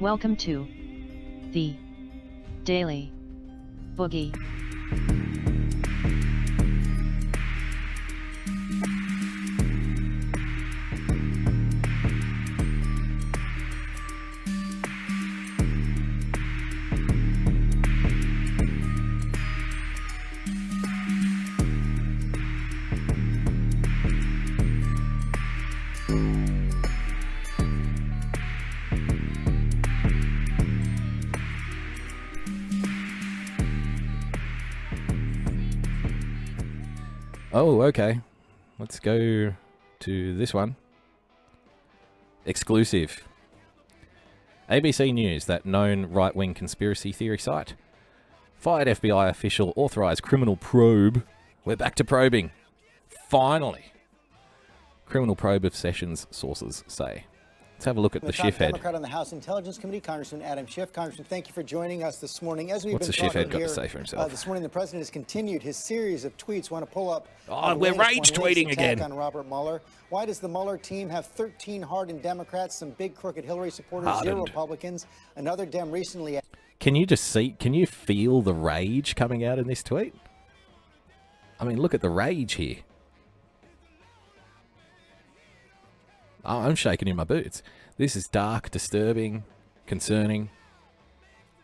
Welcome to the Daily Boogie. Oh, okay. Let's go to this one. Exclusive. ABC News, that known right-wing conspiracy theory site. Fired FBI official authorised criminal probe. We're back to probing. Finally. Criminal probe of Sessions, sources say. Let's have a look at the Schiff head. Democrat on the House Intelligence Committee, Congressman Adam Schiff. Congressman, thank you for joining us this morning. As we've What's been the Schiff head got here, to say for himself? This morning, the president has continued his series of tweets. Want to pull up? We're rage tweeting again. On Robert Mueller. Why does the Mueller team have 13 hardened Democrats, some big crooked Hillary supporters, 0 Republicans? Another Dem recently. Can you just see? Can you feel the rage coming out in this tweet? I mean, look at the rage here. Oh, I'm shaking in my boots. This is dark, disturbing, concerning.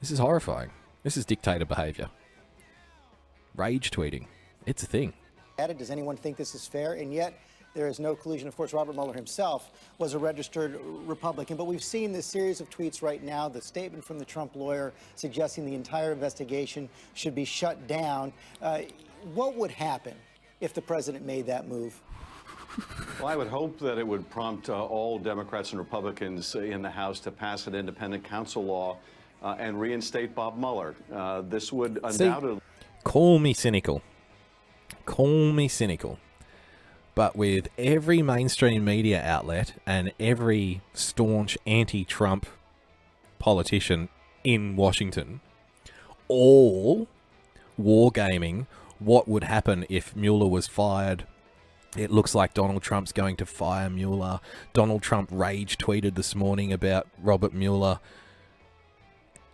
This is horrifying. This is dictator behavior. Rage tweeting. It's a thing. Does anyone think this is fair? And yet, there is no collusion. Of course, Robert Mueller himself was a registered Republican. But we've seen this series of tweets right now, the statement from the Trump lawyer suggesting the entire investigation should be shut down. What would happen if the president made that move? Well, I would hope that it would prompt all Democrats and Republicans in the House to pass an independent counsel law and reinstate Bob Mueller. This would undoubtedly... Call me cynical. Call me cynical. But with every mainstream media outlet and every staunch anti-Trump politician in Washington, all wargaming what would happen if Mueller was fired. It looks like Donald Trump's going to fire Mueller. Donald Trump rage tweeted this morning about Robert Mueller.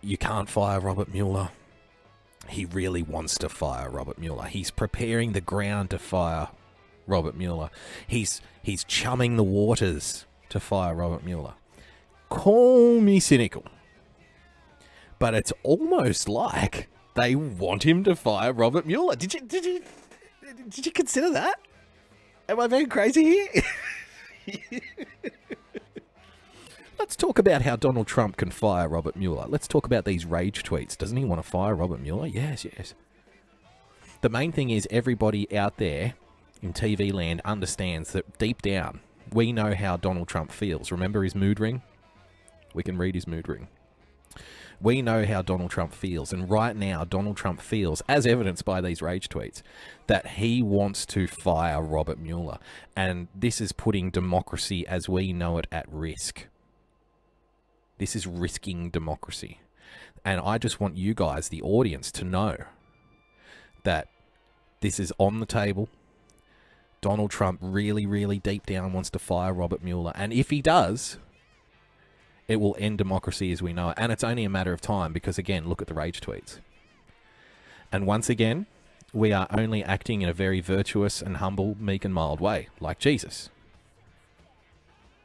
You can't fire Robert Mueller. He really wants to fire Robert Mueller. He's preparing the ground to fire Robert Mueller. He's chumming the waters to fire Robert Mueller. Call me cynical. But it's almost like they want him to fire Robert Mueller. Did you consider that? Am I very crazy here? Let's talk about how Donald Trump can fire Robert Mueller. Let's talk about these rage tweets. Doesn't he want to fire Robert Mueller? Yes, yes. The main thing is everybody out there in TV land understands that deep down, we know how Donald Trump feels. Remember his mood ring? We can read his mood ring. We know how Donald Trump feels, and right now Donald Trump feels, as evidenced by these rage tweets, that he wants to fire Robert Mueller, and this is putting democracy as we know it at risk. This is risking democracy, and I just want you guys, the audience, to know that this is on the table. Donald Trump really, really deep down wants to fire Robert Mueller, and if he does, it will end democracy as we know it. And it's only a matter of time because, again, look at the rage tweets. And once again, we are only acting in a very virtuous and humble, meek and mild way, like Jesus.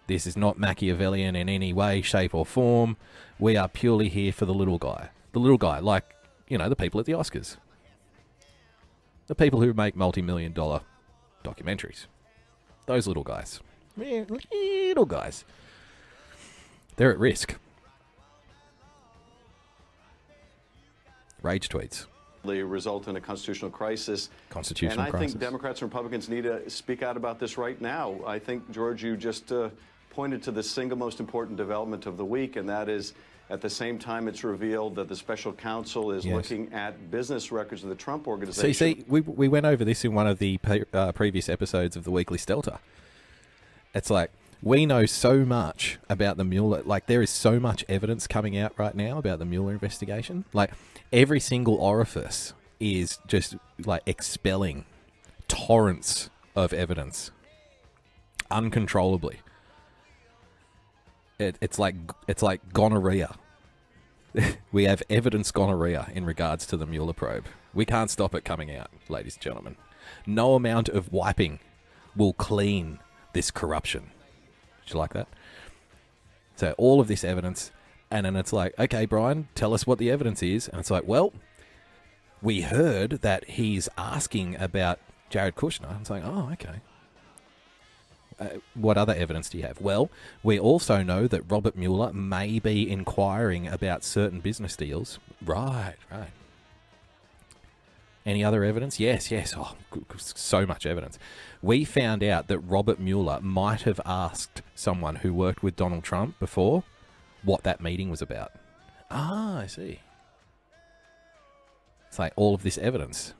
This is not Machiavellian in any way, shape or form. We are purely here for the little guy. The little guy, like, you know, the people at the Oscars. The people who make multi-million-dollar documentaries. Those little guys. Little guys. They're at risk. Rage tweets. Result in a constitutional crisis. Constitutional crisis. And I think Democrats and Republicans need to speak out about this right now. I think, George, you just pointed to the single most important development of the week, and that is at the same time it's revealed that the special counsel is looking at business records of the Trump organization. See, we went over this in one of the previous episodes of the Weekly Stelter. It's like, we know so much about the Mueller, like there is so much evidence coming out right now about the Mueller investigation. Like every single orifice is just like expelling torrents of evidence uncontrollably. It's like gonorrhea. We have evidence gonorrhea in regards to the Mueller probe. We can't stop it coming out, ladies and gentlemen. No amount of wiping will clean this corruption. Did you like that? So all of this evidence, and then it's like, okay, Brian, tell us what the evidence is. And it's like, well, we heard that he's asking about Jared Kushner. It's like, oh, okay. What other evidence do you have? Well, we also know that Robert Mueller may be inquiring about certain business deals. Right. Any other evidence? Yes. Oh, so much evidence. We found out that Robert Mueller might have asked someone who worked with Donald Trump before what that meeting was about. Ah, I see. It's like all of this evidence.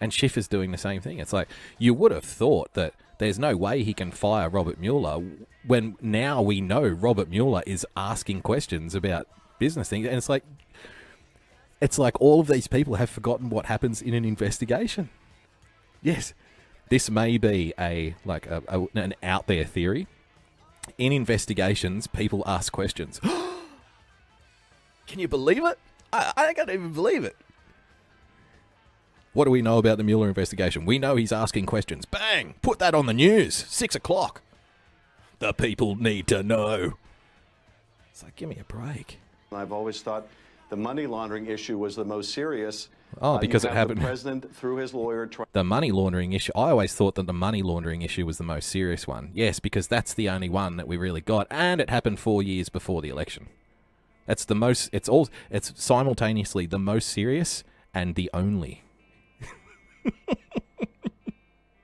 And Schiff is doing the same thing. It's like, you would have thought that there's no way he can fire Robert Mueller when now we know Robert Mueller is asking questions about business things. And it's like all of these people have forgotten what happens in an investigation. Yes, this may be an out there theory. In investigations, people ask questions. Can you believe it? I can't even believe it. What do we know about the Mueller investigation? We know he's asking questions. Bang! Put that on the news. 6 o'clock. The people need to know. It's like, give me a break. I've always thought the money laundering issue was the most serious. Oh, because it happened. The president, through his lawyer, the money laundering issue. I always thought that the money laundering issue was the most serious one. Yes, because that's the only one that we really got, and it happened 4 years before the election. That's the most. It's simultaneously the most serious and the only.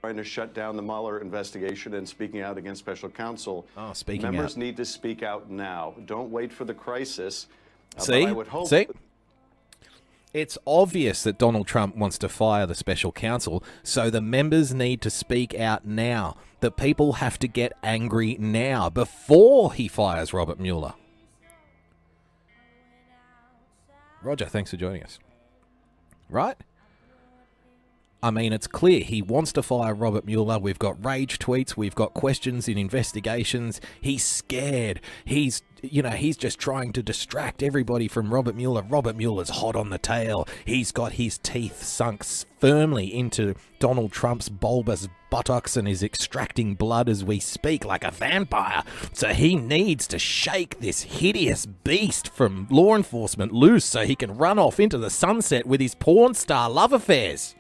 Trying to shut down the Mueller investigation and speaking out against special counsel. Oh, speaking out. Members need to speak out now. Don't wait for the crisis. See? I would hope. See? It's obvious that Donald Trump wants to fire the special counsel, so the members need to speak out now. The people have to get angry now, before he fires Robert Mueller. Roger, thanks for joining us. Right? I mean, it's clear he wants to fire Robert Mueller. We've got rage tweets. We've got questions in investigations. He's scared. He's just trying to distract everybody from Robert Mueller. Robert Mueller's hot on the tail. He's got his teeth sunk firmly into Donald Trump's bulbous buttocks and is extracting blood as we speak like a vampire. So he needs to shake this hideous beast from law enforcement loose so he can run off into the sunset with his porn star love affairs.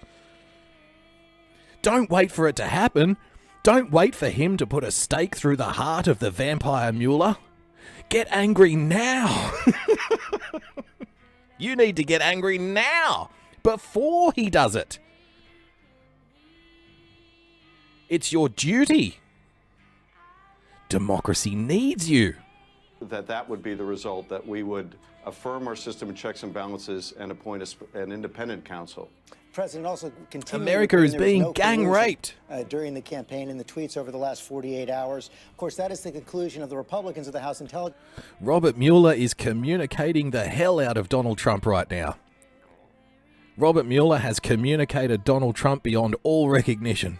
Don't wait for it to happen. Don't wait for him to put a stake through the heart of the vampire Mueller. Get angry now. You need to get angry now, before he does it. It's your duty. Democracy needs you. That would be the result, that we would affirm our system of checks and balances and appoint an independent counsel. President also continued. America is being gang raped during the campaign in the tweets over the last 48 hours. Of course, that is the conclusion of the Republicans of the House Intelligence. Robert Mueller is communicating the hell out of Donald Trump right now. Robert Mueller has communicated Donald Trump beyond all recognition.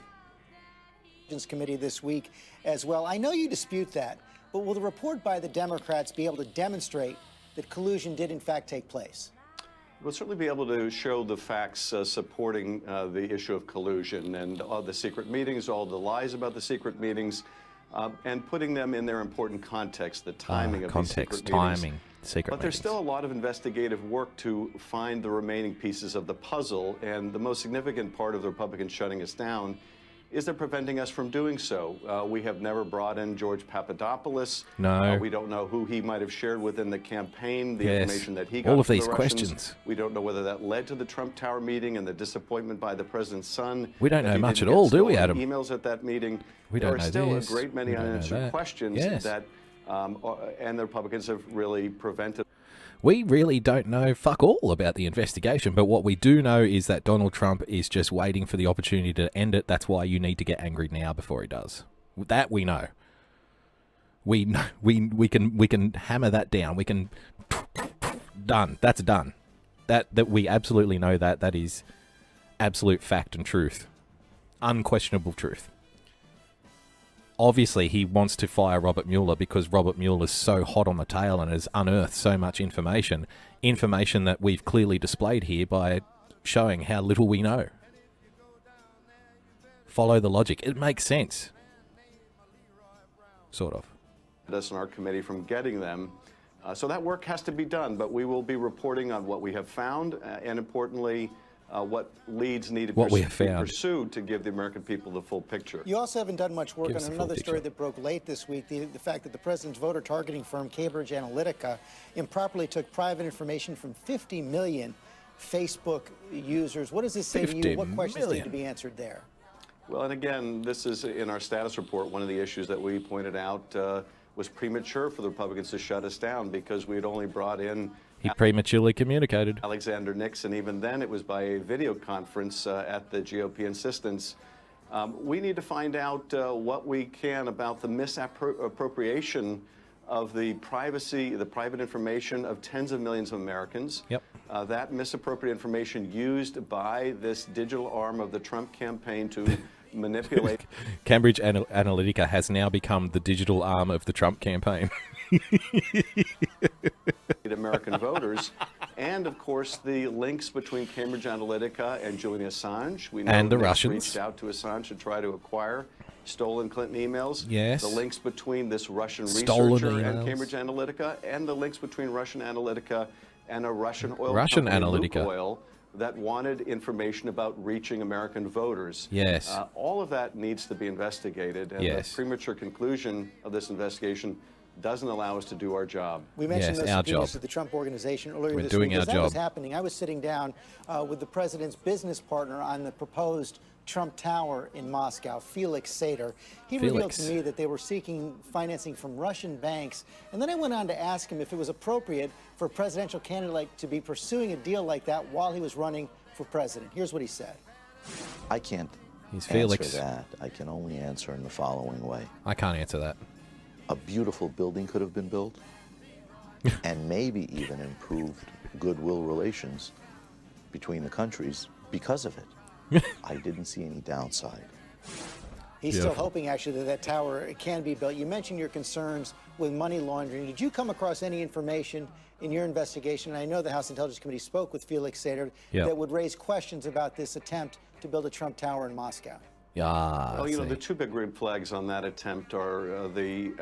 Committee this week as well. I know you dispute that, but will the report by the Democrats be able to demonstrate that collusion did in fact take place? We'll certainly be able to show the facts supporting the issue of collusion and all the secret meetings, all the lies about the secret meetings, and putting them in their important context, the timing of these secret meetings. But there's still a lot of investigative work to find the remaining pieces of the puzzle, and the most significant part of the Republicans shutting us down is they're preventing us from doing so. We have never brought in George Papadopoulos. No. We don't know who he might have shared within the campaign, the information that he got all of from these the Russians. questions. We don't know whether that led to the Trump Tower meeting and the disappointment by the president's son. We don't know much at all, do we, Adam? Emails at that meeting. We don't know There are this. still a great many unanswered questions Yes. and the Republicans have really prevented. We really don't know fuck all about the investigation, but what we do know is that Donald Trump is just waiting for the opportunity to end it. That's why you need to get angry now before he does. That we know. We can hammer that down. We can done. That's done. That we absolutely know that. That is absolute fact and truth. Unquestionable truth. Obviously, he wants to fire Robert Mueller because Robert Mueller is so hot on the tail and has unearthed so much information information that we've clearly displayed here by showing how little we know. Follow the logic. It makes sense. Sort of. Us and our committee from getting them. So that work has to be done, but we will be reporting on what we have found and, importantly, what leads need to be pursued to give the American people the full picture. You also haven't done much work on another story that broke late this week, the fact that the president's voter targeting firm, Cambridge Analytica, improperly took private information from 50 million Facebook users. What does this say to you? What questions need to be answered there? Well, and again, this is in our status report. One of the issues that we pointed out was premature for the Republicans to shut us down because we had only brought in... He prematurely communicated. Alexander Nixon. Even then, it was by a video conference at the GOP insistence. We need to find out what we can about the misappropriation of the private information of tens of millions of Americans. Yep. That misappropriated information used by this digital arm of the Trump campaign to manipulate. Cambridge Analytica has now become the digital arm of the Trump campaign. American voters, and of course the links between Cambridge Analytica and Julian Assange. We know and the Nixon Russians reached out to Assange to try to acquire stolen Clinton emails. Yes. The links between this Russian stolen researcher emails. and Cambridge Analytica, and the links between Russian Analytica and a Russian oil company, Lukoil, that wanted information about reaching American voters. Yes. All of that needs to be investigated, and the premature conclusion of this investigation doesn't allow us to do our job. We mentioned those subpoenas to the Trump Organization earlier this week. As that was happening, I was sitting down with the president's business partner on the proposed Trump Tower in Moscow, Felix Sater. He revealed to me that they were seeking financing from Russian banks. And then I went on to ask him if it was appropriate for a presidential candidate to be pursuing a deal like that while he was running for president. Here's what he said. I can't answer that. I can only answer in the following way. I can't answer that. A beautiful building could have been built and maybe even improved goodwill relations between the countries because of it. I didn't see any downside. He's still hoping, actually, that that tower can be built. You mentioned your concerns with money laundering. Did you come across any information in your investigation, and I know the House Intelligence Committee spoke with Felix Sater, that would raise questions about this attempt to build a Trump Tower in Moscow? Well, you know, the two big red flags on that attempt are the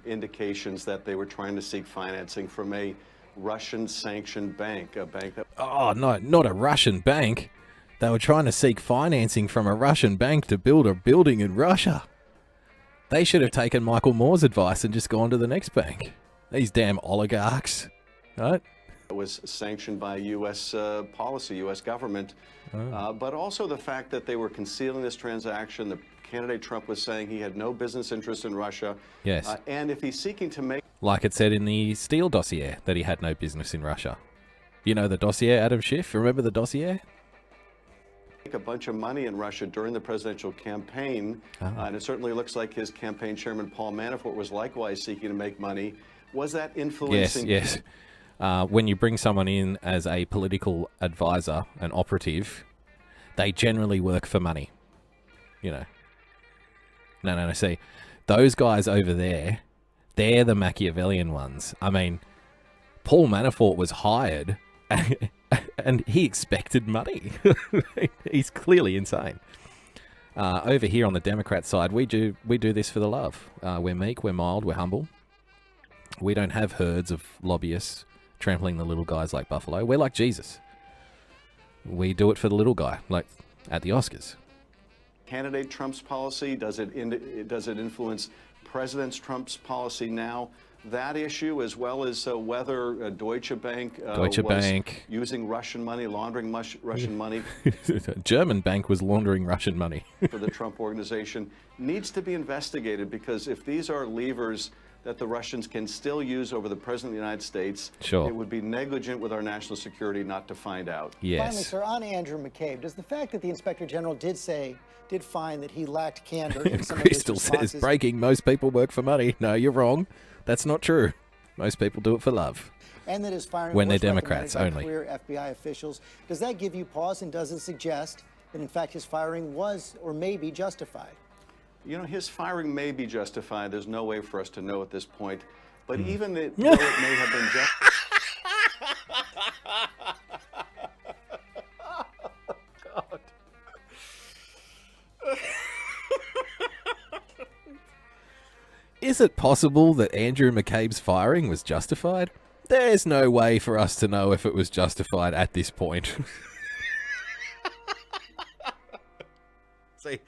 indications that they were trying to seek financing from a Russian-sanctioned bank, a bank that... Oh, no, not a Russian bank. They were trying to seek financing from a Russian bank to build a building in Russia. They should have taken Michael Moore's advice and just gone to the next bank. These damn oligarchs, right? It was sanctioned by U.S. policy, U.S. government, but also the fact that they were concealing this transaction. The candidate Trump was saying he had no business interest in Russia. Yes. And if he's seeking to make... Like it said in the Steele dossier that he had no business in Russia. You know the dossier, Adam Schiff? Remember the dossier? A bunch of money in Russia during the presidential campaign, and it certainly looks like his campaign chairman, Paul Manafort, was likewise seeking to make money. Was that influencing... Yes. When you bring someone in as a political advisor, an operative, they generally work for money. You know. No. See, those guys over there, they're the Machiavellian ones. I mean, Paul Manafort was hired and he expected money. He's clearly insane. Over here on the Democrat side, we do this for the love. We're meek, we're mild, we're humble. We don't have herds of lobbyists trampling the little guys like buffalo. We're like Jesus. We do it for the little guy, like at the Oscars. Candidate Trump's policy, does it influence President Trump's policy now? That issue, as well as whether Deutsche Bank was using Russian money, laundering Russian money. A German bank was laundering Russian money. For the Trump Organization, needs to be investigated, because if these are levers that the Russians can still use over the President of the United States, it would be negligent with our national security not to find out. Yes. Finally, sir, on Andrew McCabe, does the fact that the Inspector General did find that he lacked candor in some of his Crystal responses... says, breaking, most people work for money. No, you're wrong. That's not true. Most people do it for love. And that his firing when was they're Democrats recommended by only. Clear FBI officials. Does that give you pause, and does it suggest that, in fact, his firing was or may be justified? You know, his firing may be justified. There's no way for us to know at this point. But even though it may have been justified... Is it possible that Andrew McCabe's firing was justified? There's no way for us to know if it was justified at this point. See,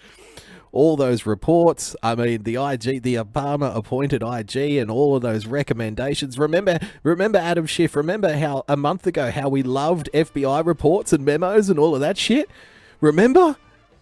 all those reports, I mean, the IG, the Obama-appointed IG, and all of those recommendations. Remember, Adam Schiff, remember how a month ago how we loved FBI reports and memos and all of that shit? Remember?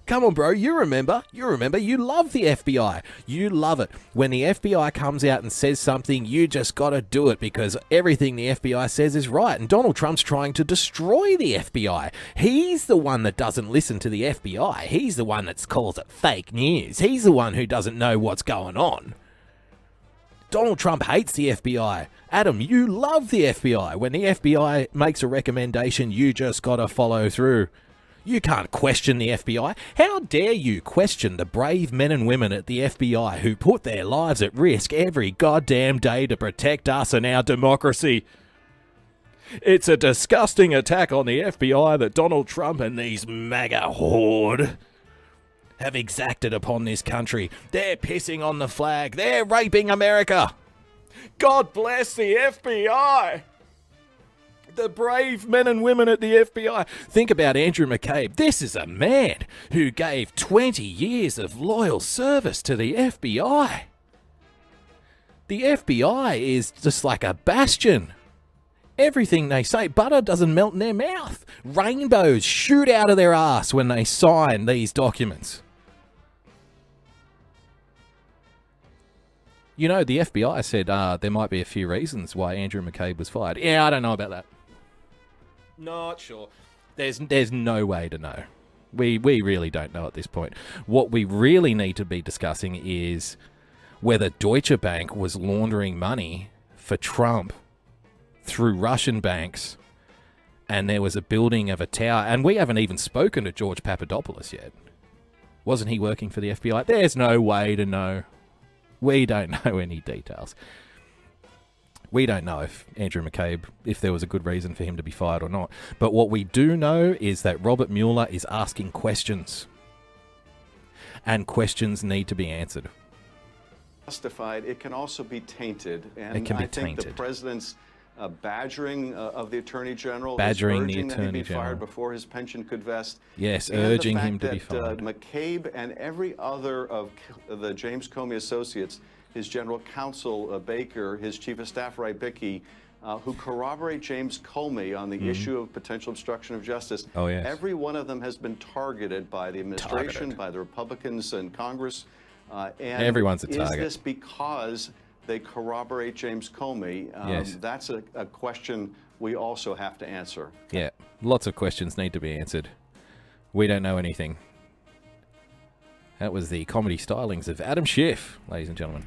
Come on, bro, you remember. You love the FBI. You love it. When the FBI comes out and says something, you just got to do it because everything the FBI says is right. And Donald Trump's trying to destroy the FBI. He's the one that doesn't listen to the FBI. He's the one that calls it fake news. He's the one who doesn't know what's going on. Donald Trump hates the FBI. Adam, you love the FBI. When the FBI makes a recommendation, you just got to follow through. You can't question the FBI. How dare you question the brave men and women at the FBI who put their lives at risk every goddamn day to protect us and our democracy? It's a disgusting attack on the FBI that Donald Trump and these MAGA horde have exacted upon this country. They're pissing on the flag. They're raping America. God bless the FBI. The brave men and women at the FBI. Think about Andrew McCabe. This is a man who gave 20 years of loyal service to the FBI. The FBI is just like a bastion. Everything they say, butter doesn't melt in their mouth. Rainbows shoot out of their ass when they sign these documents. You know, the FBI said there might be a few reasons why Andrew McCabe was fired. Yeah, I don't know about that. Not sure. There's no way to know. We really don't know at this point. What we really need to be discussing is whether Deutsche Bank was laundering money for Trump through Russian banks, and there was a building of a tower. And we haven't even spoken to George Papadopoulos yet. Wasn't he working for the FBI? There's no way to know. We don't know any details. We don't know if Andrew McCabe, if there was a good reason for him to be fired or not. But what we do know is that Robert Mueller is asking questions. And questions need to be answered. Justified, it can also be tainted. And it can be I think tainted. The president's badgering of the Attorney General, badgering urging the that he Attorney be fired General before his pension could vest. Yes, and urging the fact him to be that, fired. McCabe and every other of the James Comey associates, his general counsel, Baker, his chief of staff, Rybicki, who corroborate James Comey on the issue of potential obstruction of justice. Oh, yes. Every one of them has been targeted by the administration, by the Republicans in Congress. And everyone's a target. Is this because they corroborate James Comey? Yes. That's a question we also have to answer. Yeah, lots of questions need to be answered. We don't know anything. That was the comedy stylings of Adam Schiff, ladies and gentlemen.